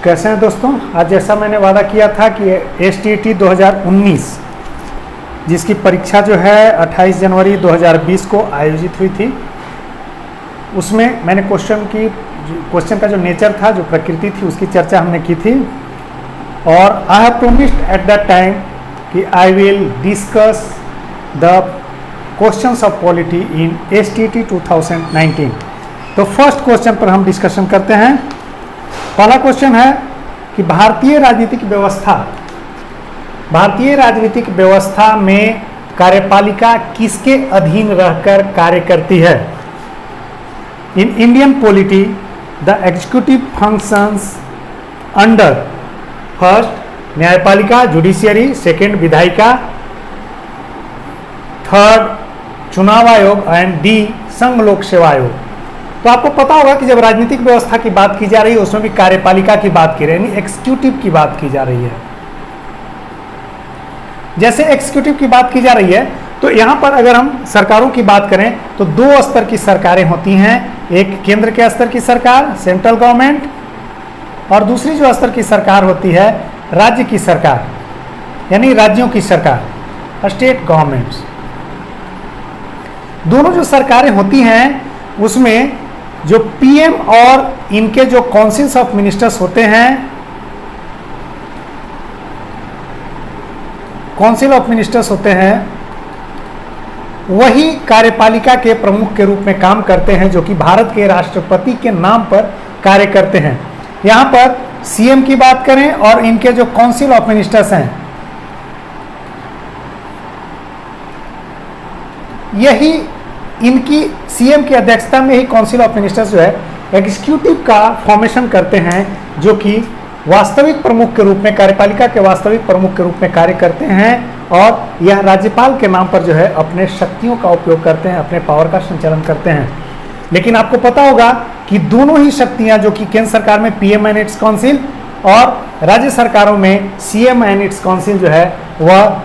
कैसे हैं दोस्तों। आज जैसा मैंने वादा किया था कि STT 2019 जिसकी परीक्षा जो है 28 जनवरी 2020 को आयोजित हुई थी, उसमें मैंने क्वेश्चन का जो नेचर था, जो प्रकृति थी, उसकी चर्चा हमने की थी। और I have promised at that time कि I will discuss the questions of polity in STT 2019। तो फर्स्ट क्वेश्चन पर हम डिस्कशन करते हैं। पहला क्वेश्चन है कि भारतीय राजनीतिक व्यवस्था में कार्यपालिका किसके अधीन रहकर कार्य करती है। In Indian polity the executive functions under first न्यायपालिका जुडिशियरी, सेकंड विधायिका, थर्ड चुनाव आयोग एंड डी संघ लोक सेवा आयोग। तो आपको पता होगा कि जब राजनीतिक व्यवस्था की बात की जा रही है उसमें भी कार्यपालिका की बात की रही है, यानी एग्जीक्यूटिव की बात की जा रही है। जैसे एग्जीक्यूटिव की बात की जा रही है तो यहां पर अगर हम सरकारों की बात करें तो दो स्तर की सरकारें होती हैं, एक केंद्र के स्तर की सरकार सेंट्रल गवर्नमेंट, और दूसरी जो स्तर की सरकार होती है राज्य की सरकार, यानी राज्यों की सरकार, स्टेट गवर्नमेंट्स। दोनों जो सरकारें होती हैं उसमें जो PM और इनके जो काउंसिल्स ऑफ मिनिस्टर्स होते हैं, काउंसिल ऑफ मिनिस्टर्स होते हैं, वही कार्यपालिका के प्रमुख के रूप में काम करते हैं, जो कि भारत के राष्ट्रपति के नाम पर कार्य करते हैं। यहां पर CM की बात करें और इनके जो काउंसिल ऑफ मिनिस्टर्स हैं, यही इनकी CM की अध्यक्षता में ही काउंसिल ऑफ मिनिस्टर्स जो है एग्जीक्यूटिव का फॉर्मेशन करते हैं, जो कि वास्तविक प्रमुख के रूप में, कार्यपालिका के वास्तविक प्रमुख के रूप में कार्य करते हैं, और यह राज्यपाल के नाम पर जो है अपने शक्तियों का उपयोग करते हैं, अपने पावर का संचालन करते हैं। लेकिन आपको पता होगा कि दोनों ही शक्तियां, जो कि केंद्र सरकार में PM एंड इट्स काउंसिल और राज्य सरकारों में CM एंड इट्स काउंसिल जो है वह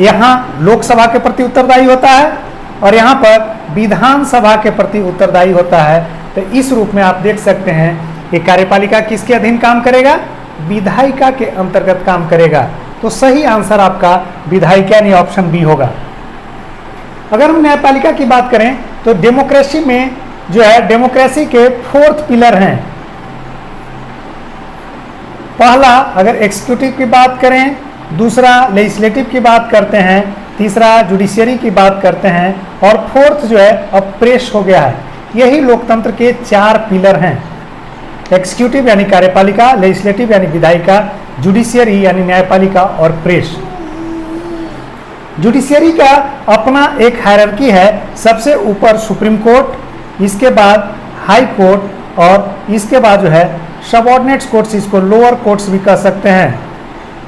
यहाँ लोकसभा के प्रति उत्तरदायी होता है और यहाँ पर विधानसभा के प्रति उत्तरदायी होता है। तो इस रूप में आप देख सकते हैं कि कार्यपालिका किसके अधीन काम करेगा, विधायिका के अंतर्गत काम करेगा। तो सही आंसर आपका विधायिका यानी ऑप्शन बी होगा। अगर हम न्यायपालिका की बात करें तो डेमोक्रेसी में जो है, डेमोक्रेसी के 4th पिलर हैं। पहला अगर एग्जीक्यूटिव की बात करें, दूसरा लेजिस्लेटिव की बात करते हैं, तीसरा जुडिशियरी की बात करते हैं, और 4th जो है अब प्रेस हो गया है। यही लोकतंत्र के 4 पिलर हैं। एग्जीक्यूटिव यानी कार्यपालिका, लेजिस्लेटिव यानी विधायिका, जुडिशियरी यानी न्यायपालिका और प्रेस। जुडिशियरी का अपना एक हायरार्की है, सबसे ऊपर सुप्रीम कोर्ट, इसके बाद हाई कोर्ट और इसके बाद जो है सबऑर्डिनेट्स कोर्ट्स, इसको लोअर कोर्ट्स भी कह सकते हैं।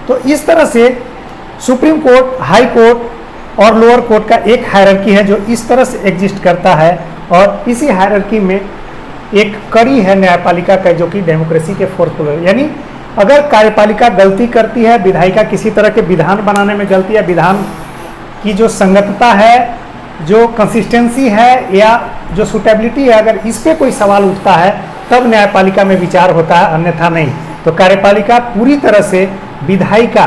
तो इस तरह से सुप्रीम कोर्ट, हाई कोर्ट और लोअर कोर्ट का एक हायरार्की है जो इस तरह से एग्जिस्ट करता है, और इसी हायरार्की में एक कड़ी है न्यायपालिका का, जो कि डेमोक्रेसी के 4th पिलर। यानी अगर कार्यपालिका गलती करती है, विधायिका किसी तरह के विधान बनाने में गलती है, विधान की जो संगतता है, जो कंसिस्टेंसी है या जो सुटेबिलिटी है, अगर इस पे कोई सवाल उठता है तब न्यायपालिका में विचार होता है, अन्यथा नहीं। तो कार्यपालिका पूरी तरह से विधायिका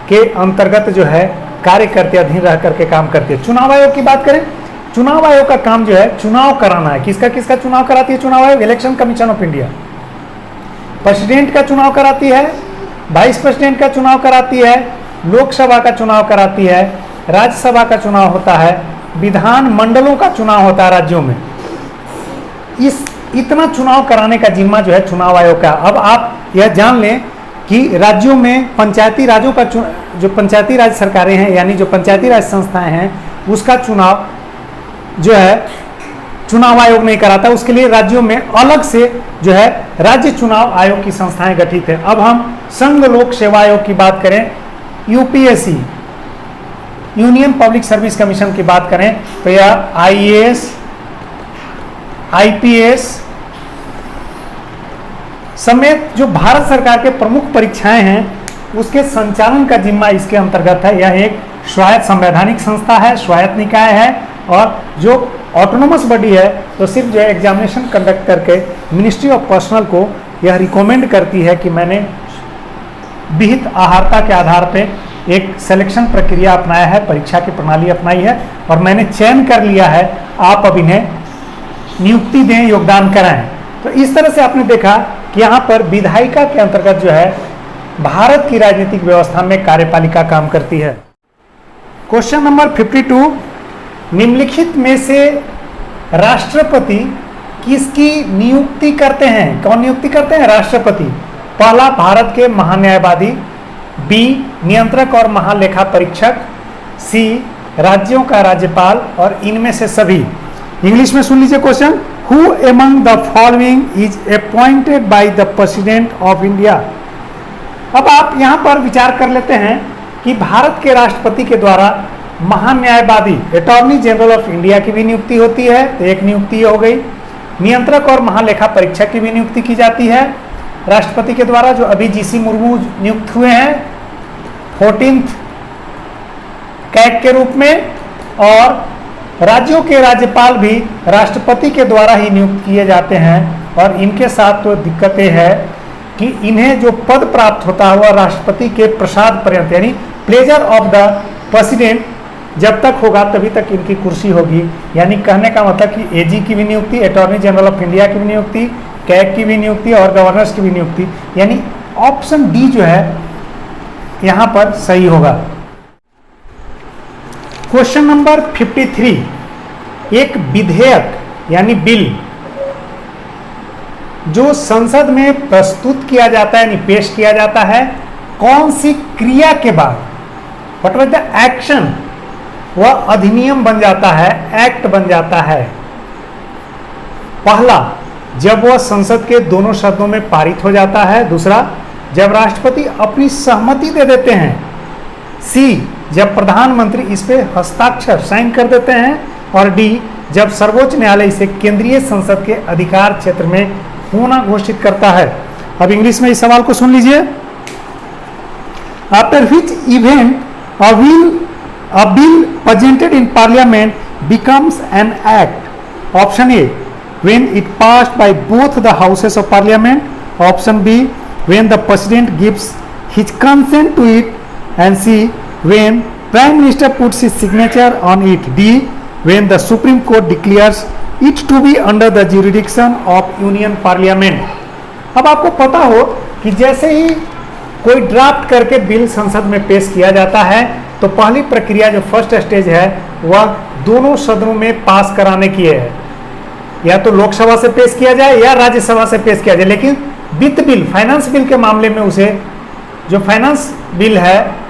के अंतर्गत जो है कार्य करते, अधीन रह करके काम करती है। चुनाव आयोग की बात करें, चुनाव आयोग का काम जो है चुनाव कराना है। किसका किसका चुनाव कराती है चुनाव आयोग? Election commission of India. President का चुनाव कराती है, वाइस प्रेसिडेंट का चुनाव कराती है, लोकसभा का चुनाव कराती है, राज्यसभा का चुनाव होता है, विधान मंडलों का चुनाव होता है राज्यों में। इतना चुनाव कराने का जिम्मा जो है चुनाव आयोग का। अब आप यह जान लें कि राज्यों में पंचायती राजों का जो पंचायती राज सरकारें हैं, यानी जो पंचायती राज संस्थाएं हैं, उसका चुनाव जो है चुनाव आयोग नहीं कराता। उसके लिए राज्यों में अलग से जो है राज्य चुनाव आयोग की संस्थाएं गठित है। अब हम संघ लोक सेवा आयोग की बात करें, UPSC union public service commission की बात करें तो यह IAS, IPS समेत जो भारत सरकार के प्रमुख परीक्षाएं हैं उसके संचालन का जिम्मा इसके अंतर्गत है। यह एक स्वायत्त संवैधानिक संस्था है, स्वायत्त निकाय है, और जो ऑटोनोमस बॉडी है तो सिर्फ जो है एग्जामिनेशन कंडक्ट करके मिनिस्ट्री ऑफ पर्सनल को यह रिकमेंड करती है कि मैंने विहित आहारता के आधार पे एक सिलेक्शन प्रक्रिया अपनाया है, परीक्षा की प्रणाली अपनाई है और मैंने चयन कर लिया है, आप अब इन्हें नियुक्ति दें, योगदान कराएं। तो इस तरह से आपने देखा कि यहाँ पर विधायिका के अंतर्गत जो है भारत की राजनीतिक व्यवस्था में कार्यपालिका काम करती है। क्वेश्चन नंबर 52, निम्नलिखित में से राष्ट्रपति किसकी नियुक्ति करते हैं? कौन नियुक्ति करते हैं? राष्ट्रपति। पहला भारत के महान्यायवादी, बी नियंत्रक और महालेखा परीक्षक, सी राज्यों का राज्यपाल और इनमें से सभी। इंग्लिश में सुन लीजिए question, who among the following is appointed by the president of India. अब आप यहां पर विचार कर लेते हैं कि भारत के राष्ट्रपति के द्वारा महान्यायवादी अटॉर्नी जनरल ऑफ इंडिया की भी नियुक्ति होती है, तो एक नियुक्ति हो गई। नियंत्रक और महालेखा परीक्षक की भी नियुक्ति की जाती है राष्ट्रपति के द्वारा, जो अभी जीसी मुर्मू नियुक्त हुए हैं 14th कैग के रूप में, और राज्यों के राज्यपाल भी राष्ट्रपति के द्वारा ही नियुक्त किए जाते हैं। और इनके साथ तो दिक्कतें हैं कि इन्हें जो पद प्राप्त होता है वह राष्ट्रपति के प्रसाद पर्यंत, यानी प्लेजर ऑफ द प्रेसिडेंट जब तक होगा तभी तक इनकी कुर्सी होगी। यानी कहने का मतलब कि एजी की भी नियुक्ति, अटॉर्नी जनरल ऑफ इंडिया की भी नियुक्ति, कैग की भी नियुक्ति और गवर्नर्स की भी नियुक्ति, यानी ऑप्शन डी जो है यहां पर सही होगा। क्वेश्चन नंबर 53, एक विधेयक यानी बिल जो संसद में प्रस्तुत किया जाता है, यानी पेश किया जाता है, कौन सी क्रिया के बाद, व्हाट वाज द एक्शन, वह अधिनियम बन जाता है, एक्ट बन जाता है? पहला, जब वह संसद के दोनों सदनों में पारित हो जाता है। दूसरा, जब राष्ट्रपति अपनी सहमति दे देते हैं। सी, जब प्रधानमंत्री इस पे हस्ताक्षर साइन कर देते हैं। और डी, जब सर्वोच्च न्यायालय इसे केंद्रीय संसद के अधिकार क्षेत्र में होना घोषित करता है। अब इंग्लिश में इस सवाल को सुन लीजिए, after which event a bill presented in parliament becomes an act. Option A, when it passed by both the houses of parliament. Option B, when the president gives his consent to it. And C, when prime minister puts his signature on it. D, when the supreme court declares it to be under the jurisdiction of union parliament. अब आपको पता हो कि जैसे ही कोई draft करके bill संसद में पेश किया जाता है तो पहली प्रक्रिया जो फर्स्ट स्टेज है वह दोनों सदनों में पास कराने की है। या तो लोकसभा से पेश किया जाए या राज्यसभा से पेश किया जाए, लेकिन वित्त बिल, फाइनेंस बिल के मामले में उसे, जो फाइनेंस बिल है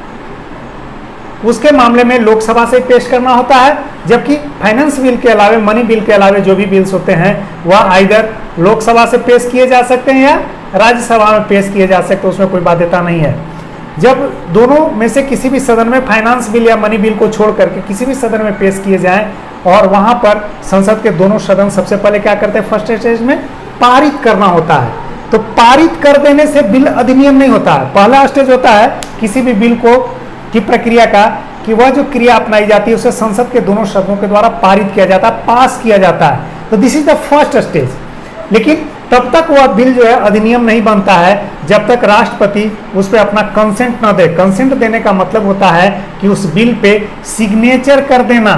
उसके मामले में लोकसभा से पेश करना होता है। जबकि फाइनेंस बिल के अलावे, मनी बिल के अलावे जो भी बिल्स होते हैं वह आइदर लोकसभा से पेश किए जा सकते हैं या राज्यसभा में पेश किए जा सकते हैं, उसमें कोई बाध्यता नहीं है। जब दोनों में से किसी भी सदन में फाइनेंस बिल या मनी बिल को छोड़ करके किसी भी सदन में पेश किए जाएं और वहां पर संसद के दोनों सदन सबसे पहले क्या करते हैं, फर्स्ट स्टेज में पारित करना होता है। तो पारित कर देने से बिल अधिनियम नहीं होता है। पहला स्टेज होता है किसी भी बिल को की प्रक्रिया का कि वह जो क्रिया अपनाई जाती है उसे संसद के दोनों सदनों के द्वारा पारित किया जाता है, पास किया जाता है। तो this is the first stage. लेकिन तब तक वह बिल जो है अधिनियम नहीं बनता है जब तक राष्ट्रपति उस पर अपना कंसेंट न दे। कंसेंट देने का मतलब होता है कि उस बिल पे सिग्नेचर कर देना।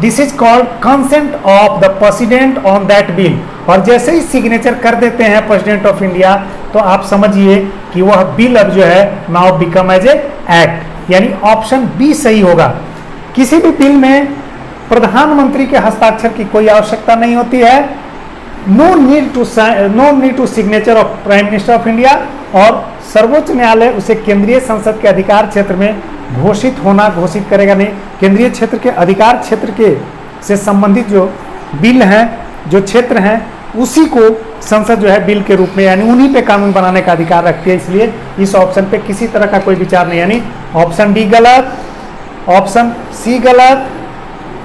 This is called consent of the president on that bill. और जैसे ही सिग्नेचर कर देते हैं प्रेसिडेंट ऑफ इंडिया तो आप समझिए कि वह बिल अब जो है now become as a act, यानी ऑप्शन बी सही होगा। किसी भी बिल में प्रधानमंत्री के हस्ताक्षर की कोई आवश्यकता नहीं होती है। No need to signature of prime minister of India, और सर्वोच्च न्यायालय उसे केंद्रीय संसद के अधिकार क्षेत्र में घोषित करेगा नहीं। केंद्रीय क्षेत्र के अधिकार क्षेत्र के से संबंधित जो बिल हैं, जो क्षेत्र हैं, उसी को संसद जो है बिल के रूप में, यानी उन्हीं पे कानून बनाने का अधिकार रखती है। इसलिए इस ऑप्शन पे किसी तरह का कोई विचार नहीं, यानी ऑप्शन डी गलत, ऑप्शन सी गलत,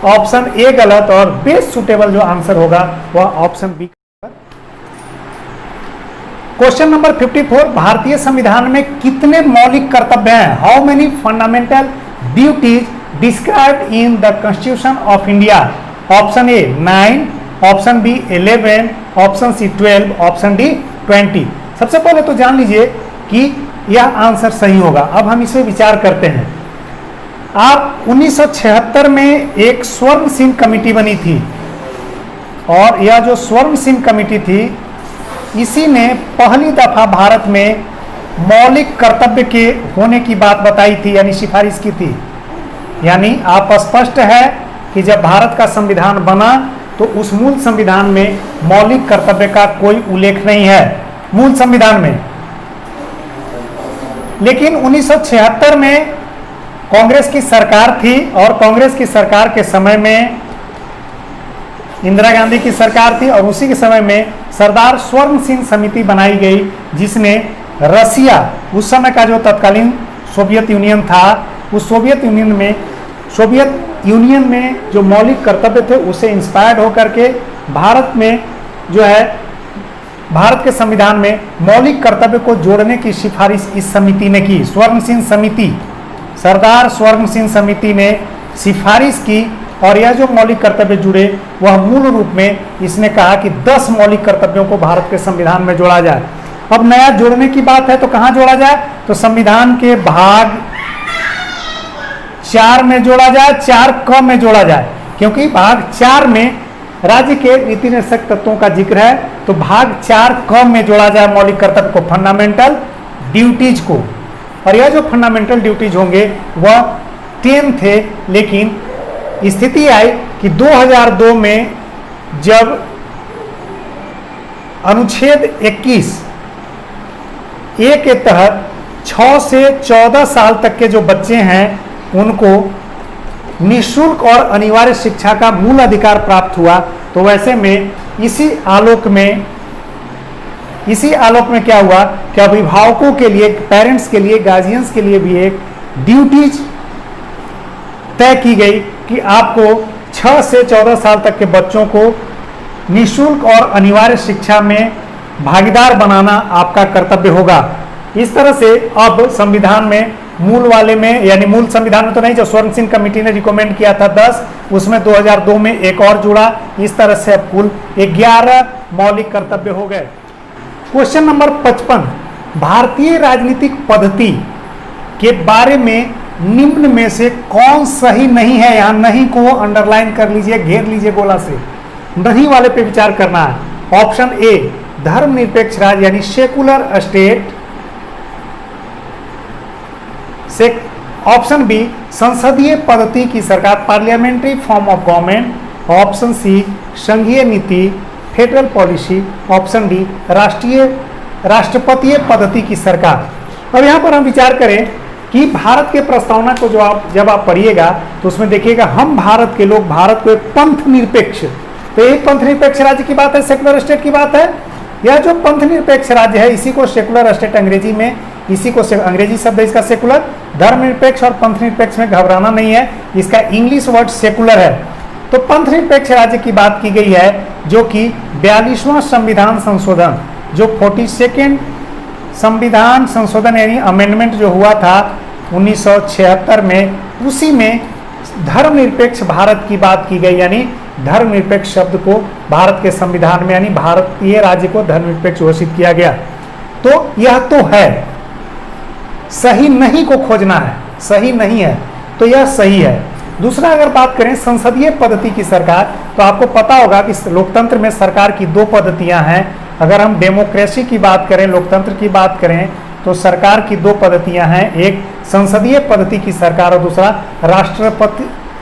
ऑप्शन ए गलत, और बेस्ट सुटेबल जो आंसर होगा वह ऑप्शन बी। क्वेश्चन नंबर 54, भारतीय संविधान में कितने मौलिक कर्तव्य हैं? How many fundamental duties described in the constitution of India? Option A 9, option B 11, option C 12, option D 20। सबसे पहले तो जान लीजिए कि यह आंसर सही होगा। अब हम इस पर विचार करते हैं। आप 1976 में एक स्वर्ण सिंह कमेटी बनी थी, और यह जो स्वर्ण सिंह कमेटी थी, इसी ने पहली दफा भारत में मौलिक कर्तव्य के होने की बात बताई थी, यानी सिफारिश की थी। यानी आप स्पष्ट है कि जब भारत का संविधान बना तो उस मूल संविधान में मौलिक कर्तव्य का कोई उल्लेख नहीं है, मूल संविधान में। लेकिन 1976 में कांग्रेस की सरकार थी, और कांग्रेस की सरकार के समय में इंदिरा गांधी की सरकार थी, और उसी के समय में सरदार स्वर्ण सिंह समिति बनाई गई, जिसने रसिया, उस समय का जो तत्कालीन सोवियत यूनियन था, उस सोवियत यूनियन में जो मौलिक कर्तव्य थे उससे इंस्पायर्ड होकर के भारत में जो है, भारत के संविधान में मौलिक कर्तव्य को जोड़ने की सिफारिश इस समिति ने की। स्वर्ण सिंह समिति, सरदार स्वर्ण सिंह समिति ने सिफारिश की, और यह जो मौलिक कर्तव्य जुड़े वह मूल रूप में इसने कहा कि 10 मौलिक कर्तव्यों को भारत के संविधान में जोड़ा जाए। अब नया जोड़ने की बात है तो कहाँ जोड़ा जाए, तो संविधान के भाग 4 में जोड़ा जाए, 4क में जोड़ा जाए, क्योंकि भाग 4 में राज्य के नीति निर्देशक तत्वों का जिक्र है, तो भाग 4क में जोड़ा जाए मौलिक कर्तव्य को, फंडामेंटल ड्यूटीज को। और यह जो फंडामेंटल ड्यूटीज होंगे वह 10 थे, लेकिन स्थिति आई कि 2002 में जब अनुच्छेद 21 ए के तहत 6 से 14 साल तक के जो बच्चे हैं उनको निःशुल्क और अनिवार्य शिक्षा का मूल अधिकार प्राप्त हुआ, तो वैसे में इसी आलोक में क्या हुआ कि अभिभावकों के लिए, पेरेंट्स के लिए, गार्जियंस के लिए भी एक ड्यूटीज तय की गई कि आपको 6 से 14 साल तक के बच्चों को निःशुल्क और अनिवार्य शिक्षा में भागीदार बनाना आपका कर्तव्य होगा। इस तरह से अब संविधान में मूल वाले में, यानी मूल संविधान में तो नहीं, जो स्वर्ण सिंह कमेटी ने रिकमेंड किया था 10, उसमें 2002 में एक और जुड़ा। इस तरह से अब कुल 11 मौलिक कर्तव्य हो गए। क्वेश्चन नंबर 55, भारतीय राजनीतिक पद्धति के बारे में निम्न में से कौन सही नहीं है। यहां नहीं को अंडरलाइन कर लीजिए, घेर लीजिए गोला से, नहीं वाले पे विचार करना है। ऑप्शन ए, धर्मनिरपेक्ष राज्य यानी सेकुलर स्टेट। ऑप्शन बी, संसदीय पद्धति की सरकार, parliamentary form of government. Option C, संघीय नीति, फेडरल पॉलिसी। ऑप्शन डी, राष्ट्रपतीय पद्धति की सरकार। अब यहाँ पर हम विचार करें कि भारत के प्रस्तावना को जब आप पढ़िएगा तो उसमें देखिएगा, हम भारत के लोग भारत को एक पंथ निरपेक्ष, तो एक पंथ निरपेक्ष राज्य की बात है, सेकुलर स्टेट की बात है। यह जो पंथ निरपेक्ष राज्य है इसी को सेकुलर स्टेट अंग्रेजी में, इसी को अंग्रेजी शब्द है इसका सेकुलर। धर्मनिरपेक्ष और पंथ निरपेक्ष में घबराना नहीं है, इसका इंग्लिश वर्ड सेकुलर है। तो पंथ निरपेक्ष राज्य की बात की गई है, जो कि 42वां संविधान संशोधन, जो 42nd संविधान संशोधन यानी अमेंडमेंट जो हुआ था 1976 में, उसी में धर्मनिरपेक्ष भारत की बात की गई, यानी धर्मनिरपेक्ष शब्द को भारत के संविधान में, यानी भारतीय राज्य को धर्मनिरपेक्ष घोषित किया गया। तो यह तो है, सही नहीं को खोजना है, सही नहीं है तो यह सही है। दूसरा, अगर बात करें संसदीय पद्धति की सरकार, तो आपको पता होगा कि लोकतंत्र में सरकार की 2 पद्धतियां हैं। अगर हम डेमोक्रेसी की बात करें, लोकतंत्र की बात करें, तो सरकार की 2 पद्धतियां हैं, एक संसदीय पद्धति की सरकार और दूसरा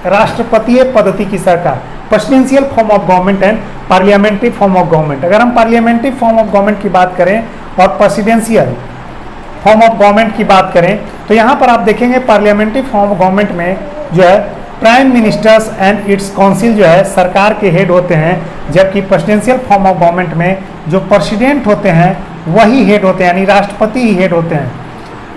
राष्ट्रपतीय पद्धति की सरकार, presidential form of government and parliamentary form of government. अगर हम पार्लियामेंट्री फॉर्म ऑफ गवर्नमेंट की बात करें और प्रेसिडेंशियल फॉर्म ऑफ गवर्नमेंट की बात करें, तो यहाँ पर आप देखेंगे पार्लियामेंट्री फॉर्म ऑफ गवर्नमेंट में जो है prime ministers and it's council जो है सरकार के हेड होते हैं, जबकि प्रेसिडेंशियल फॉर्म ऑफ गवर्नमेंट में जो प्रेसिडेंट होते हैं वही हेड होते हैं, यानी राष्ट्रपति ही हेड होते हैं।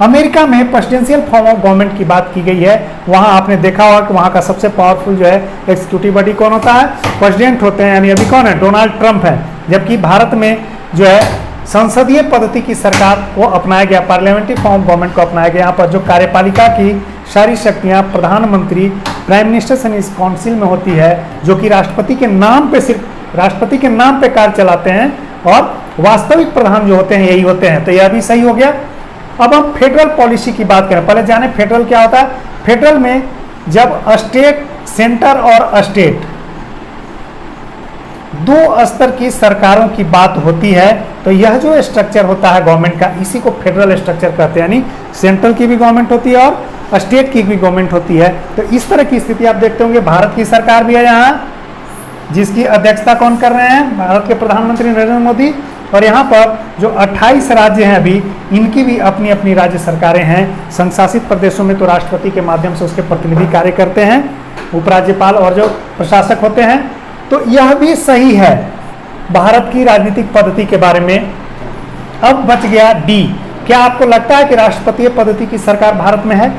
अमेरिका में प्रेसिडेंशियल फॉर्म ऑफ गवर्नमेंट की बात की गई है, वहाँ आपने देखा होगा कि वहाँ का सबसे पावरफुल जो है एक्सिक्यूटिव बॉडी कौन होता है, प्रेसिडेंट होते हैं, यानी अभी कौन है, डोनाल्ड ट्रंप है। जबकि भारत में जो है संसदीय पद्धति की सरकार को अपनाया गया, पार्लियामेंट्री फॉर्म ऑफ गवर्नमेंट को अपनाया गया। यहाँ पर जो कार्यपालिका की सारी शक्तियाँ प्रधानमंत्री, प्राइम मिनिस्टर एंड इस काउंसिल में होती है, जो कि राष्ट्रपति के नाम पे, सिर्फ राष्ट्रपति के नाम पे कार्य चलाते हैं, और वास्तविक प्रधान जो होते हैं यही होते हैं, तो यह भी सही हो गया। अब हम फेडरल पॉलिसी की बात करें, पहले जाने फेडरल क्या होता है। फेडरल में जब स्टेट, सेंटर और स्टेट दो स्तर की सरकारों की बात होती है, तो यह जो स्ट्रक्चर होता है गवर्नमेंट का, इसी को फेडरल स्ट्रक्चर कहते हैं। यानी सेंट्रल की भी गवर्नमेंट होती है और स्टेट की भी गवर्नमेंट होती है। तो इस तरह की स्थिति आप देखते होंगे। भारत की सरकार भी है यहाँ, जिसकी अध्यक्षता कौन कर रहे हैं, भारत के प्रधानमंत्री नरेंद्र मोदी। और यहाँ पर जो 28 राज्य हैं अभी, इनकी भी अपनी अपनी राज्य सरकारें हैं। संघ शासित प्रदेशों में तो राष्ट्रपति के माध्यम से उसके प्रतिनिधि कार्य करते हैं, उपराज्यपाल और जो प्रशासक होते हैं। तो यह भी सही है भारत की राजनीतिक पद्धति के बारे में। अब बच गया डी। क्या आपको लगता है कि राष्ट्रपतीय पद्धति की सरकार भारत में है?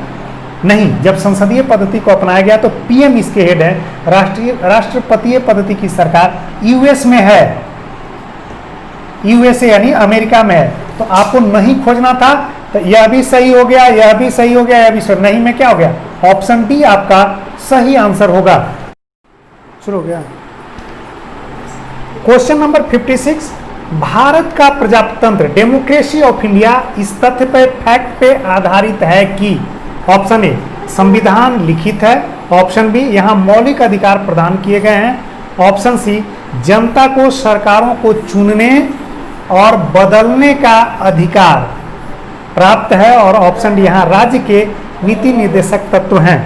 नहीं। जब संसदीय पद्धति को अपनाया गया तो पीएम इसके हेड है। राष्ट्रपतीय पद्धति की सरकार यूएस में है, यूएसए यानी अमेरिका में है। तो आपको नहीं खोजना था, तो यह भी सही हो गया, यह भी सही हो गया, यह भी सही। नहीं में क्या हो गया? ऑप्शन डी आपका सही आंसर होगा। शुरू हो गया। क्वेश्चन नंबर 56, भारत का प्रजातंत्र डेमोक्रेसी ऑफ इंडिया इस तथ्य पे, फैक्ट पे आधारित है कि ऑप्शन ए संविधान लिखित है, ऑप्शन बी यहाँ मौलिक अधिकार प्रदान किए गए हैं, ऑप्शन सी जनता को सरकारों को चुनने और बदलने का अधिकार प्राप्त है, और ऑप्शन डी यहाँ राज्य के नीति निर्देशक तत्व हैं।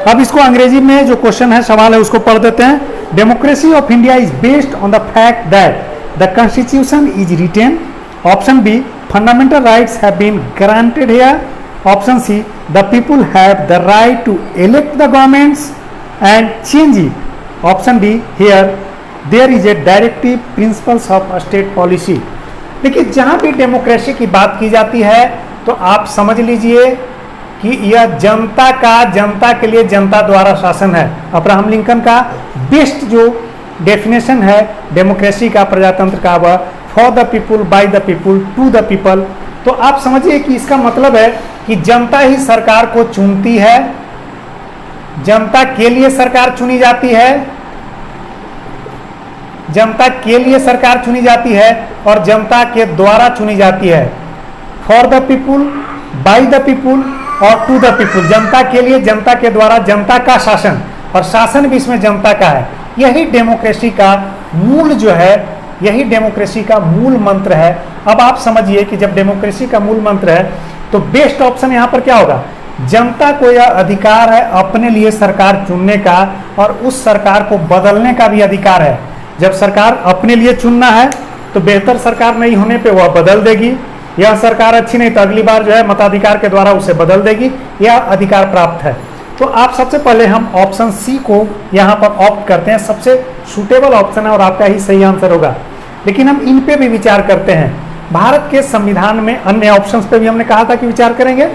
अब इसको अंग्रेजी में जो क्वेश्चन है, सवाल है, उसको पढ़ देते हैं। Democracy of India is based on the fact that the constitution is written, option B fundamental rights have been granted here, option C the people have the right to elect the governments and change it, option D here there is a directive principles of state policy. देखिए, जहां भी democracy की बात की जाती है तो आप समझ लीजिए कि यह जनता का, जनता के लिए जनता द्वारा शासन है। अब्राहम लिंकन का बेस्ट जो डेफिनेशन है डेमोक्रेसी का, प्रजातंत्र का, वह for the people, by the people, to the people. तो आप समझिए कि इसका मतलब है कि जनता ही सरकार को चुनती है, जनता के लिए सरकार चुनी जाती है, जनता के लिए सरकार चुनी जाती है और जनता के द्वारा चुनी जाती है। For the people, by the people और टू द पीपुल, जनता के लिए, जनता के द्वारा, जनता का शासन, और शासन भी इसमें जनता का है। यही डेमोक्रेसी का मूल जो है, यही डेमोक्रेसी का मूल मंत्र है। अब आप समझिए कि जब डेमोक्रेसी का मूल मंत्र है तो बेस्ट ऑप्शन यहाँ पर क्या होगा? जनता को यह अधिकार है अपने लिए सरकार चुनने का, और उस सरकार को बदलने का भी अधिकार है। जब सरकार अपने लिए चुनना है तो बेहतर सरकार नहीं होने पे वह बदल देगी, यह सरकार अच्छी नहीं तो अगली बार जो है मताधिकार के द्वारा उसे बदल देगी, यह अधिकार प्राप्त है। तो आप सबसे पहले हम ऑप्शन सी को यहाँ पर ऑप्ट करते हैं, सबसे सूटेबल ऑप्शन है और आपका ही सही आंसर होगा। लेकिन हम इन पे भी विचार करते हैं। भारत के संविधान में अन्य ऑप्शंस पे भी हमने कहा था कि विचार करेंगे।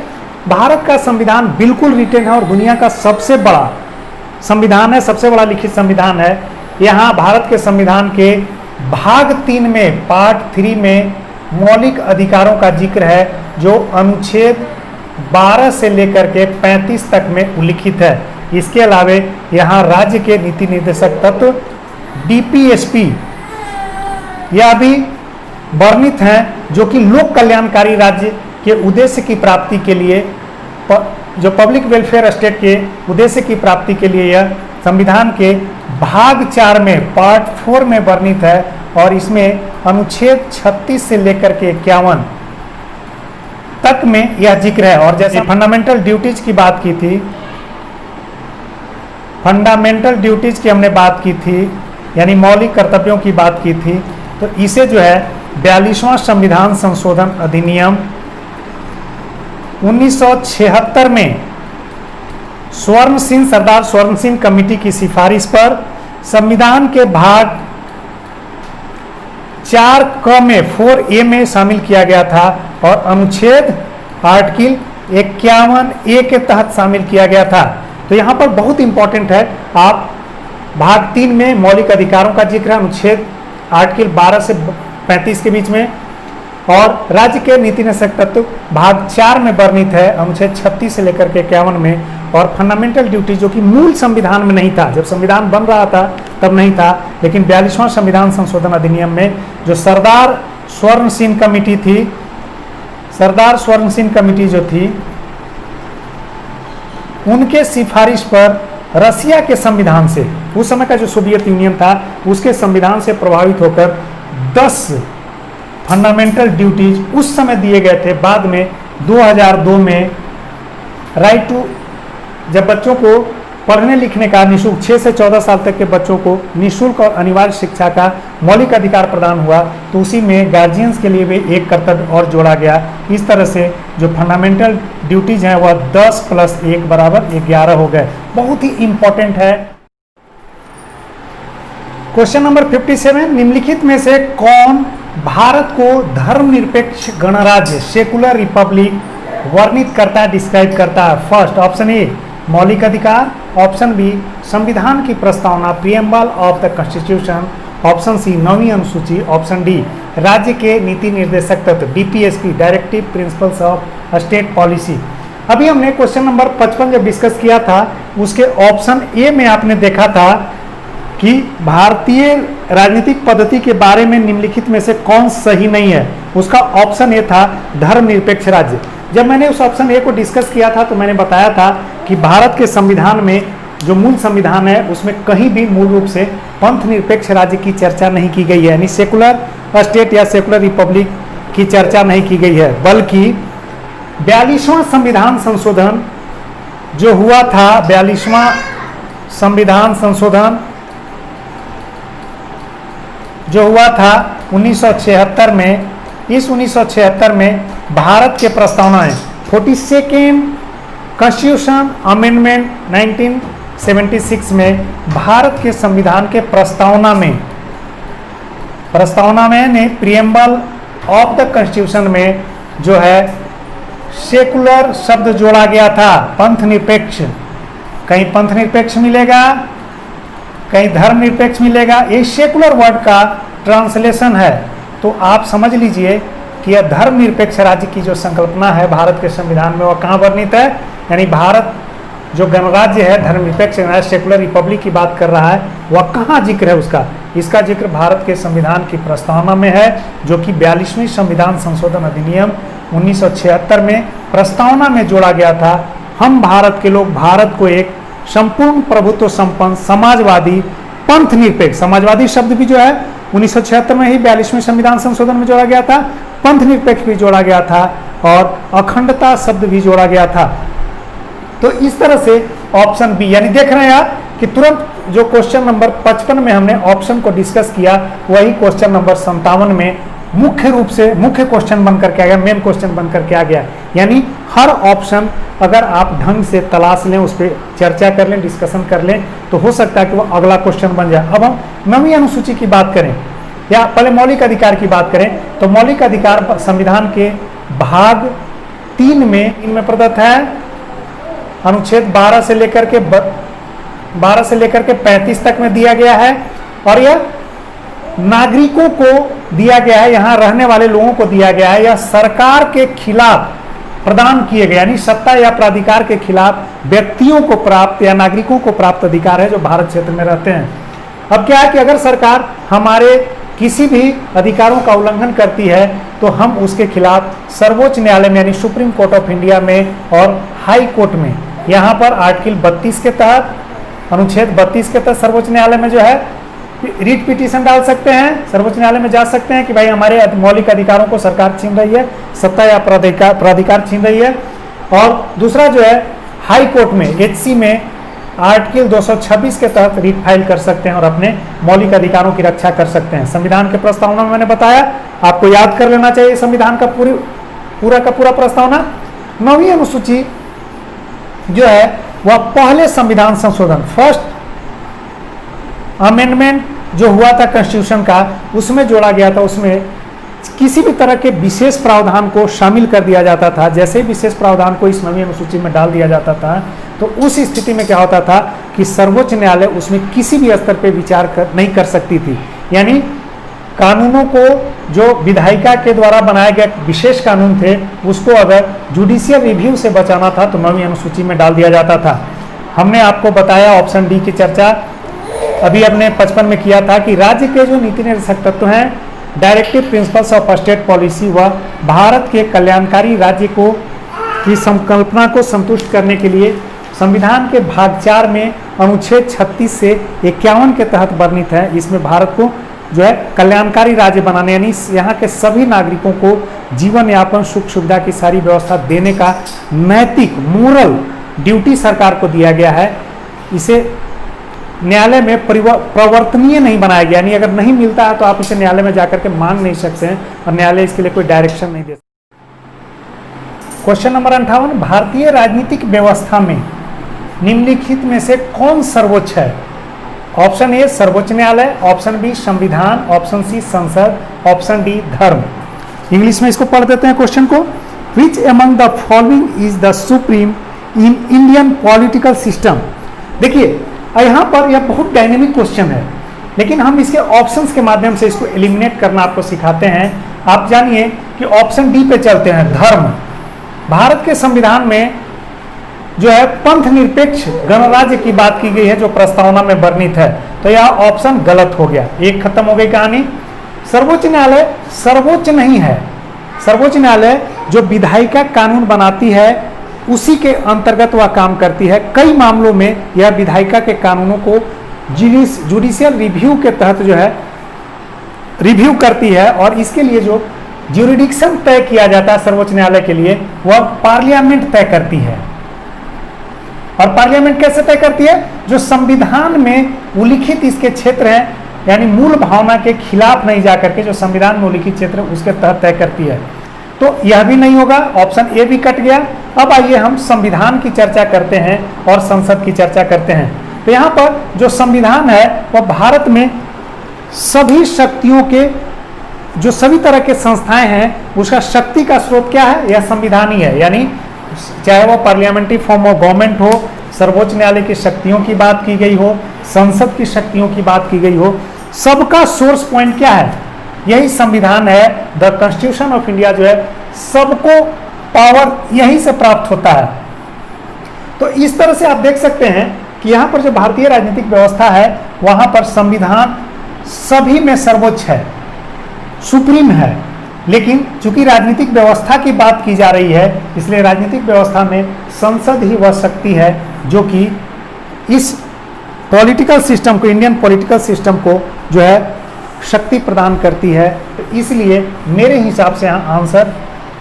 भारत का संविधान बिल्कुल रिटेन है और दुनिया का सबसे बड़ा संविधान है, सबसे बड़ा लिखित संविधान है। यहाँ भारत के संविधान के भाग 3 में, पार्ट 3 में मौलिक अधिकारों का जिक्र है, जो अनुच्छेद 12 से लेकर के 35 तक में उल्लिखित है। इसके अलावे यहाँ राज्य के नीति निर्देशक तत्व डीपीएसपी यह भी वर्णित हैं, जो कि लोक कल्याणकारी राज्य के उद्देश्य की प्राप्ति के लिए, जो पब्लिक वेलफेयर स्टेट के उद्देश्य की प्राप्ति के लिए यह संविधान के भाग 4 में, पार्ट 4 में वर्णित है। और इसमें अनुच्छेद 36 से लेकर के 51 तक में यह जिक्र है। और जैसे फंडामेंटल ड्यूटीज की बात की थी, फंडामेंटल ड्यूटीज की हमने बात की थी, यानी मौलिक कर्तव्यों की बात की थी, तो इसे जो है 42वां संविधान संशोधन अधिनियम 1976 में स्वर्ण सिंह, सरदार स्वर्ण सिंह कमेटी की सिफारिश पर संविधान के भाग 4 क में 4A में शामिल किया गया था और अनुच्छेद आर्टिकल 51A के तहत शामिल किया गया था। तो यहाँ पर बहुत इंपॉर्टेंट है, आप भाग 3 में मौलिक अधिकारों का जिक्र है, अनुच्छेद आर्टिकल 12 से 35 के बीच में, और राज्य के नीति निर्देशक तत्व भाग 4 में वर्णित है, अनुच्छेद 36 से लेकर के 51 में। और फंडामेंटल ड्यूटी जो कि मूल संविधान में नहीं था, जब संविधान बन रहा था तब नहीं था, लेकिन 42वां संविधान संशोधन अधिनियम में जो सरदार स्वर्ण सिंह कमेटी थी, सरदार स्वर्ण सिंह कमेटी जो थी, उनके सिफारिश पर रसिया के संविधान से, उस समय का जो सोवियत यूनियन था उसके संविधान से प्रभावित होकर 10 फंडामेंटल ड्यूटीज उस समय दिए गए थे। बाद में 2002 में राइट टू, जब बच्चों को पढ़ने लिखने का निःशुल्क 6 से 14 साल तक के बच्चों को निःशुल्क और अनिवार्य शिक्षा का मौलिक अधिकार प्रदान हुआ, तो उसी में गार्जियंस के लिए भी एक कर्तव्य और जोड़ा गया। इस तरह से जो फंडामेंटल ड्यूटीज हैं वह 10 + 1 = 11 हो गए। बहुत ही इंपॉर्टेंट है। क्वेश्चन नंबर 57, निम्नलिखित में से कौन भारत को धर्मनिरपेक्ष गणराज्य सेकुलर रिपब्लिक वर्णित करता है, डिस्क्राइब करता है? फर्स्ट ऑप्शन ए मौलिक अधिकार, ऑप्शन बी संविधान की प्रस्तावना preamble of the constitution, option C 9वीं अनुसूची, ऑप्शन डी राज्य के नीति निर्देशक तत्व DPSP directive principles of state policy. अभी हमने क्वेश्चन नंबर 55 जब डिस्कस किया था उसके ऑप्शन ए में आपने देखा था कि भारतीय राजनीतिक पद्धति के बारे में निम्नलिखित में से कौन सही नहीं है। उसका ऑप्शन ए था धर्मनिरपेक्ष राज्य। जब मैंने उस ऑप्शन ए को डिस्कस किया था तो मैंने बताया था कि भारत के संविधान में जो मूल संविधान है उसमें कहीं भी मूल रूप से पंथ निरपेक्ष राज्य की चर्चा नहीं की गई है, यानी सेकुलर स्टेट या सेकुलर रिपब्लिक की चर्चा नहीं की गई है, बल्कि 42वां संविधान संशोधन जो हुआ था, 42वां संविधान संशोधन जो हुआ था 1976 में, इस 1976 में भारत के प्रस्तावनाएं 42nd कॉन्स्टिट्यूशन अमेंडमेंट 1976 में भारत के संविधान के प्रस्तावना में ने प्रीएम्बल ऑफ द कॉन्स्टिट्यूशन में जो है सेकुलर शब्द जोड़ा गया था, पंथ निरपेक्ष। कहीं पंथ निरपेक्ष मिलेगा, कहीं धर्म निरपेक्ष मिलेगा, ये सेकुलर वर्ड का ट्रांसलेशन है। तो आप समझ लीजिए कि यह धर्मनिरपेक्ष राज्य की जो संकल्पना है भारत के संविधान में वह कहाँ वर्णित है, यानी भारत जो गणराज्य है धर्मनिरपेक्ष सेकुलर रिपब्लिक की बात कर रहा है, वह कहाँ जिक्र है उसका? इसका जिक्र भारत के संविधान की प्रस्तावना में है, जो कि 42वीं संविधान संशोधन अधिनियम 1976 में प्रस्तावना में जोड़ा गया था। हम भारत के लोग भारत को एक संपूर्ण प्रभुत्व संपन्न समाजवादी पंथ निरपेक्ष, समाजवादी शब्द भी जो है 1976 में ही 42वें संविधान संशोधन में जोड़ा गया था, पंथ निरपेक्ष भी जोड़ा गया था और अखंडता शब्द भी जोड़ा गया था। तो इस तरह से ऑप्शन बी, यानी देख रहे हैं आप कि तुरंत जो क्वेश्चन नंबर 55 में हमने ऑप्शन को डिस्कस किया वही क्वेश्चन नंबर 57 में मुख्य रूप से मुख्य क्वेश्चन बनकर के आ गया, मेन क्वेश्चन बनकर के आ गया। यानी हर ऑप्शन अगर आप ढंग से तलाश लें, उस पर चर्चा कर लें, डिस्कशन कर लें, तो हो सकता है कि वो अगला क्वेश्चन बन जाए। अब हम 9वीं अनुसूची की बात करें या पहले मौलिक अधिकार की बात करें, तो मौलिक अधिकार संविधान के भाग 3 में प्रदत्त है। अनुच्छेद 12 से लेकर के 35 तक में दिया गया है और यह नागरिकों को दिया गया है, यहाँ रहने वाले लोगों को दिया गया है, या सरकार के खिलाफ प्रदान किए गए, यानी सत्ता या प्राधिकार के खिलाफ व्यक्तियों को प्राप्त या नागरिकों को प्राप्त अधिकार है जो भारत क्षेत्र में रहते हैं। अब क्या है कि अगर सरकार हमारे किसी भी अधिकारों का उल्लंघन करती है तो हम उसके खिलाफ सर्वोच्च न्यायालय में यानी सुप्रीम कोर्ट ऑफ इंडिया में और हाई कोर्ट में, यहाँ पर आर्टिकल 32 के तहत, अनुच्छेद 32 के तहत सर्वोच्च न्यायालय में जो है रीट पिटीशन डाल सकते हैं, सर्वोच्च न्यायालय में जा सकते हैं कि भाई हमारे मौलिक अधिकारों को सरकार छीन रही है, सत्ता या प्राधिकार छीन रही है। और दूसरा जो है हाई कोर्ट में एचसी में आर्टिकल 226 के तहत रीट फाइल कर सकते हैं और अपने मौलिक अधिकारों की रक्षा कर सकते हैं। संविधान के प्रस्तावना में मैंने बताया, आपको याद कर लेना चाहिए संविधान का पूरा का पूरा प्रस्तावना। 9वीं अनुसूची जो है वह पहले संविधान संशोधन फर्स्ट अमेंडमेंट जो हुआ था कॉन्स्टिट्यूशन का, उसमें जोड़ा गया था। उसमें किसी भी तरह के विशेष प्रावधान को शामिल कर दिया जाता था। जैसे ही विशेष प्रावधान को इस 9वीं अनुसूची में डाल दिया जाता था तो उस स्थिति में क्या होता था कि सर्वोच्च न्यायालय उसमें किसी भी स्तर पर विचार नहीं कर सकती थी। यानी कानूनों को जो विधायिका के द्वारा बनाए गए विशेष कानून थे उसको अगर जुडिशियल रिव्यू से बचाना था तो 9वीं अनुसूची में डाल दिया जाता था। हमने आपको बताया ऑप्शन डी की चर्चा अभी अपने 55 में किया था कि राज्य के जो नीति निर्देशक तत्व हैं directive principles of state policy व भारत के कल्याणकारी राज्य को की संकल्पना को संतुष्ट करने के लिए संविधान के भाग 4 में अनुच्छेद 36 से 51 के तहत वर्णित है। इसमें भारत को जो है कल्याणकारी राज्य बनाने यानी यहाँ के सभी नागरिकों को जीवन यापन सुख सुविधा की सारी व्यवस्था देने का नैतिक मोरल ड्यूटी सरकार को दिया गया है। इसे न्यायालय में प्रवर्तनीय नहीं बनाया गया, यानी अगर नहीं मिलता है तो आप इसे न्यायालय में जाकर के मांग नहीं सकते हैं और न्यायालय इसके लिए कोई डायरेक्शन नहीं दे सकता। क्वेश्चन नंबर 58, भारतीय राजनीतिक व्यवस्था में निम्नलिखित में से कौन सर्वोच्च है? ऑप्शन ए सर्वोच्च न्यायालय, ऑप्शन बी संविधान, ऑप्शन सी संसद, ऑप्शन डी धर्म। इंग्लिश में इसको पढ़ देते हैं क्वेश्चन को। Which among the following is the supreme in Indian political system. देखिए यहाँ पर यह बहुत डायनेमिक क्वेश्चन है, लेकिन हम इसके ऑप्शंस के माध्यम से इसको एलिमिनेट करना आपको सिखाते हैं। आप जानिए कि ऑप्शन डी पे चलते हैं, धर्म। भारत के संविधान में जो है पंथ निरपेक्ष गणराज्य की बात की गई है जो प्रस्तावना में वर्णित है, तो यह ऑप्शन गलत हो गया, एक खत्म हो गई कहानी। सर्वोच्च न्यायालय सर्वोच्च नहीं है। सर्वोच्च न्यायालय जो विधायिका कानून बनाती है उसी के अंतर्गत वह काम करती है। कई मामलों में यह विधायिका के कानूनों को जुडिशियल रिव्यू के तहत जो है रिव्यू करती है, और इसके लिए जो ज्यूरिडिक्शन तय किया जाता है सर्वोच्च न्यायालय के लिए वह पार्लियामेंट तय करती है। और पार्लियामेंट कैसे तय करती है? जो संविधान में उल्लिखित इसके क्षेत्र हैं, यानी मूल भावना के खिलाफ नहीं जाकर के जो संविधान में उल्लिखित क्षेत्र उसके तहत तय करती है। तो यह भी नहीं होगा, ऑप्शन ए भी कट गया। अब आइए हम संविधान की चर्चा करते हैं और संसद की चर्चा करते हैं। तो यहाँ पर जो संविधान है वह भारत में सभी शक्तियों के जो सभी तरह के संस्थाएं हैं उसका शक्ति का स्रोत क्या है? यह संविधान ही है। यानी चाहे वह पार्लियामेंट्री फॉर्म ऑफ गवर्नमेंट हो, सर्वोच्च न्यायालय की शक्तियों की बात की गई हो, संसद की शक्तियों की बात की गई हो, सबका सोर्स पॉइंट क्या है? यही संविधान है। द कॉन्स्टिट्यूशन ऑफ इंडिया जो है सबको पावर यहीं से प्राप्त होता है। तो इस तरह से आप देख सकते हैं कि यहाँ पर जो भारतीय राजनीतिक व्यवस्था है वहाँ पर संविधान सभी में सर्वोच्च है, सुप्रीम है। लेकिन चूंकि राजनीतिक व्यवस्था की बात की जा रही है इसलिए राजनीतिक व्यवस्था में संसद ही वह शक्ति है जो कि इस पॉलिटिकल सिस्टम को, इंडियन पॉलिटिकल सिस्टम को जो है शक्ति प्रदान करती है। तो इसलिए मेरे हिसाब से यहाँ आंसर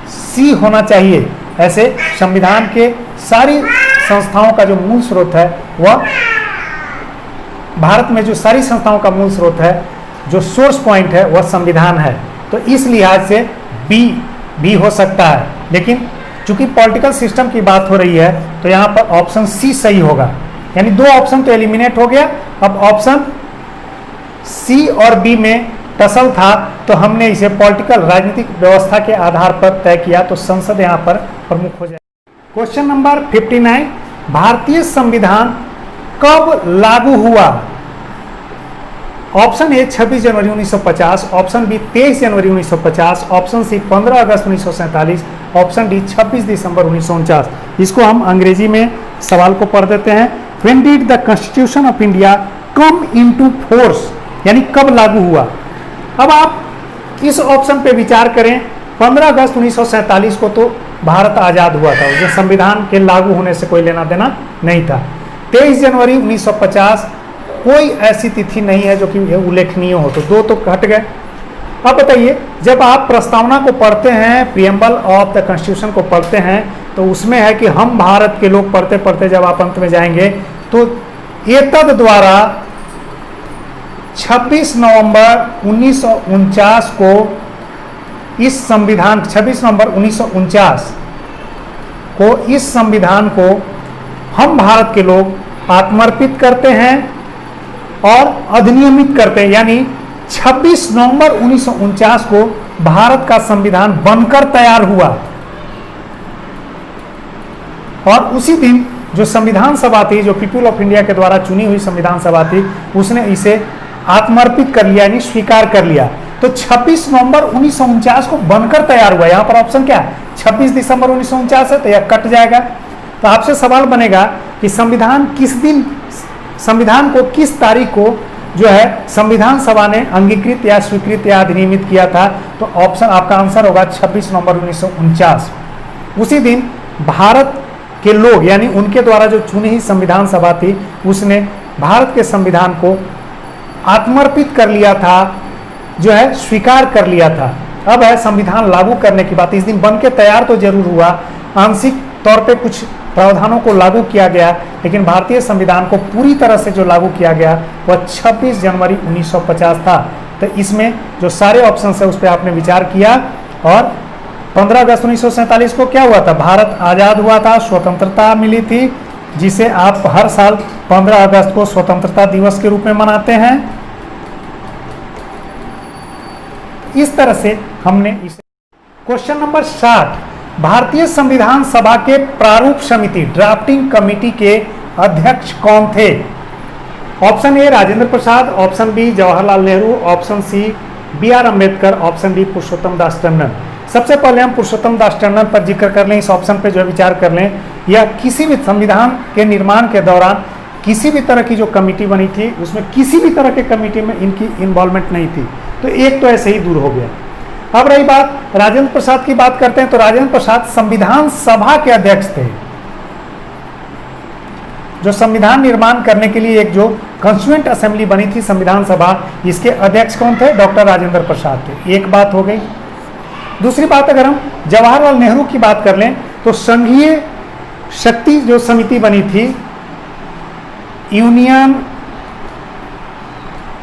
सी होना चाहिए। ऐसे संविधान के सारी संस्थाओं का जो मूल स्रोत है वह भारत में जो सारी संस्थाओं का मूल स्रोत है, जो सोर्स पॉइंट है वह संविधान है। तो इस लिहाज से बी भी हो सकता है, लेकिन चूंकि पॉलिटिकल सिस्टम की बात हो रही है तो यहाँ पर ऑप्शन सी सही होगा। यानी दो ऑप्शन तो एलिमिनेट हो गया। अब ऑप्शन सी और बी में टसल था तो हमने इसे पॉलिटिकल राजनीतिक व्यवस्था के आधार पर तय किया, तो संसद यहाँ पर प्रमुख हो जाए। क्वेश्चन नंबर 59, भारतीय संविधान कब लागू हुआ? ऑप्शन ए 26 जनवरी 1950, ऑप्शन बी 23 जनवरी 1950, ऑप्शन सी 15 अगस्त 1947, ऑप्शन डी 26 दिसंबर 1949। इसको हम अंग्रेजी में सवाल को पढ़ देते हैं। When did the Constitution of India come into force? यानी कब लागू हुआ? अब आप इस ऑप्शन पे विचार करें। 15 अगस्त 1947 को तो भारत आज़ाद हुआ था, जो संविधान के लागू होने से कोई लेना देना नहीं था। 23 जनवरी 1950 कोई ऐसी तिथि नहीं है जो कि उल्लेखनीय हो, तो दो तो घट गए। अब बताइए, जब आप प्रस्तावना को पढ़ते हैं, प्रीएम्बल ऑफ द कॉन्स्टिट्यूशन को पढ़ते हैं, तो उसमें है कि हम भारत के लोग पढ़ते पढ़ते जब आप अंत में जाएंगे तो एतद द्वारा 26 नवंबर 1949 को इस संविधान 26 नवंबर 1949 को इस संविधान को हम भारत के लोग आत्मर्पित करते हैं और अधिनियमित करते हैं। यानी 26 नवंबर 1949 को भारत का संविधान बनकर तैयार हुआ और उसी दिन जो संविधान सभा थी, जो पीपुल ऑफ इंडिया के द्वारा चुनी हुई संविधान सभा थी, उसने इसे आत्मर्पित कर लिया, यानी स्वीकार कर लिया। तो 26 नवंबर 1949 को बनकर तैयार हुआ। यहाँ पर ऑप्शन क्या है? 26 दिसंबर 1949 है, तो यह कट जाएगा। तो आपसे सवाल बनेगा कि संविधान किस दिन, संविधान को किस तारीख को जो है संविधान सभा ने अंगीकृत या स्वीकृत या अधिनियमित किया था? तो ऑप्शन आपका आंसर होगा 26 नवंबर 1949। उसी दिन भारत के लोग यानी उनके द्वारा जो चुनी हुई संविधान सभा थी उसने भारत के संविधान को आत्मर्पित कर लिया था, जो है स्वीकार कर लिया था। अब है संविधान लागू करने की बात। इस दिन बन के तैयार तो जरूर हुआ, आंशिक तौर पे कुछ प्रावधानों को लागू किया गया, लेकिन भारतीय संविधान को पूरी तरह से जो लागू किया गया वह 26 जनवरी 1950 था। तो इसमें जो सारे ऑप्शन है उस पर आपने विचार किया। और 15 अगस्त 1947 को क्या हुआ था? भारत आज़ाद हुआ था, स्वतंत्रता मिली थी, जिसे आप हर साल 15 अगस्त को स्वतंत्रता दिवस के रूप में मनाते हैं। इस तरह से हमने इसे। क्वेश्चन नंबर 60, भारतीय संविधान सभा के प्रारूप समिति ड्राफ्टिंग कमेटी के अध्यक्ष कौन थे? Option A Rajendra Prasad, option B Jawaharlal Nehru, option C B R Ambedkar, option D Purushottam Das Tandon. सबसे पहले हम पुरुषोत्तम दास टंडन पर जिक्र कर लें, इस ऑप्शन पे जो है विचार कर लें। या किसी भी संविधान के निर्माण के दौरान किसी भी तरह की जो कमेटी बनी थी उसमें किसी भी तरह के कमेटी में इनकी इन्वॉल्वमेंट नहीं थी, तो एक तो ऐसे ही दूर हो गया। अब रही बात राजेंद्र प्रसाद की, बात करते हैं तो राजेंद्र प्रसाद संविधान सभा के अध्यक्ष थे। जो संविधान निर्माण करने के लिए एक जो कॉन्स्टिट्यूएंट असेंबली बनी थी संविधान सभा, इसके अध्यक्ष कौन थे? डॉक्टर राजेंद्र प्रसाद थे। एक बात हो गई। दूसरी बात अगर हम जवाहरलाल नेहरू की बात कर लें तो संघीय शक्ति जो समिति बनी थी, यूनियन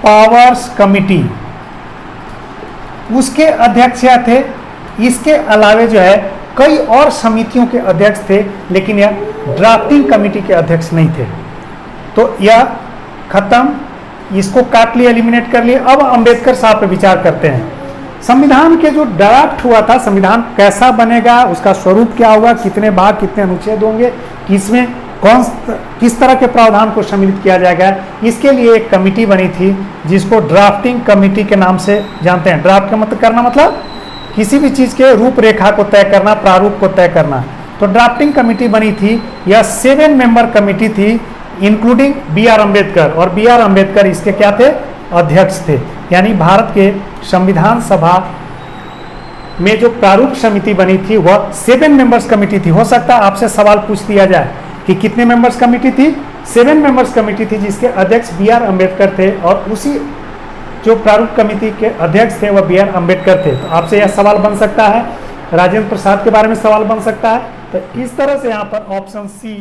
पावर्स कमिटी, उसके अध्यक्ष थे। इसके अलावे जो है कई और समितियों के अध्यक्ष थे, लेकिन यह ड्राफ्टिंग कमेटी के अध्यक्ष नहीं थे। तो यह खत्म, इसको काट लिए, एलिमिनेट कर लिए। अब अंबेडकर साहब पे विचार करते हैं। संविधान के जो ड्राफ्ट हुआ था, संविधान कैसा बनेगा, उसका स्वरूप क्या होगा, कितने भाग, कितने अनुच्छेद होंगे, किसमें किस तरह के प्रावधान को सम्मिलित किया जाएगा, इसके लिए एक कमेटी बनी थी जिसको ड्राफ्टिंग कमेटी के नाम से जानते हैं। ड्राफ्ट का मतलब करना, मतलब किसी भी चीज़ के रूपरेखा को तय करना, प्रारूप को तय करना। तो ड्राफ्टिंग कमेटी बनी थी, यह 7 मेंबर कमेटी थी, इंक्लूडिंग बी आर अम्बेडकर। और बी आर अम्बेडकर इसके क्या थे? अध्यक्ष थे। यानी भारत के संविधान सभा में जो प्रारूप समिति बनी थी वह 7 मेंबर्स कमेटी थी। हो सकता है आपसे सवाल पूछ दिया जाए कि कितने मेंबर्स कमेटी थी? 7 मेंबर्स कमेटी थी, जिसके अध्यक्ष बी आर अम्बेडकर थे, और उसी जो प्रारूप कमेटी के अध्यक्ष थे वह बी आर अम्बेडकर थे। तो आपसे यह सवाल बन सकता है, राजेंद्र प्रसाद के बारे में सवाल बन सकता है। तो इस तरह से यहाँ पर ऑप्शन सी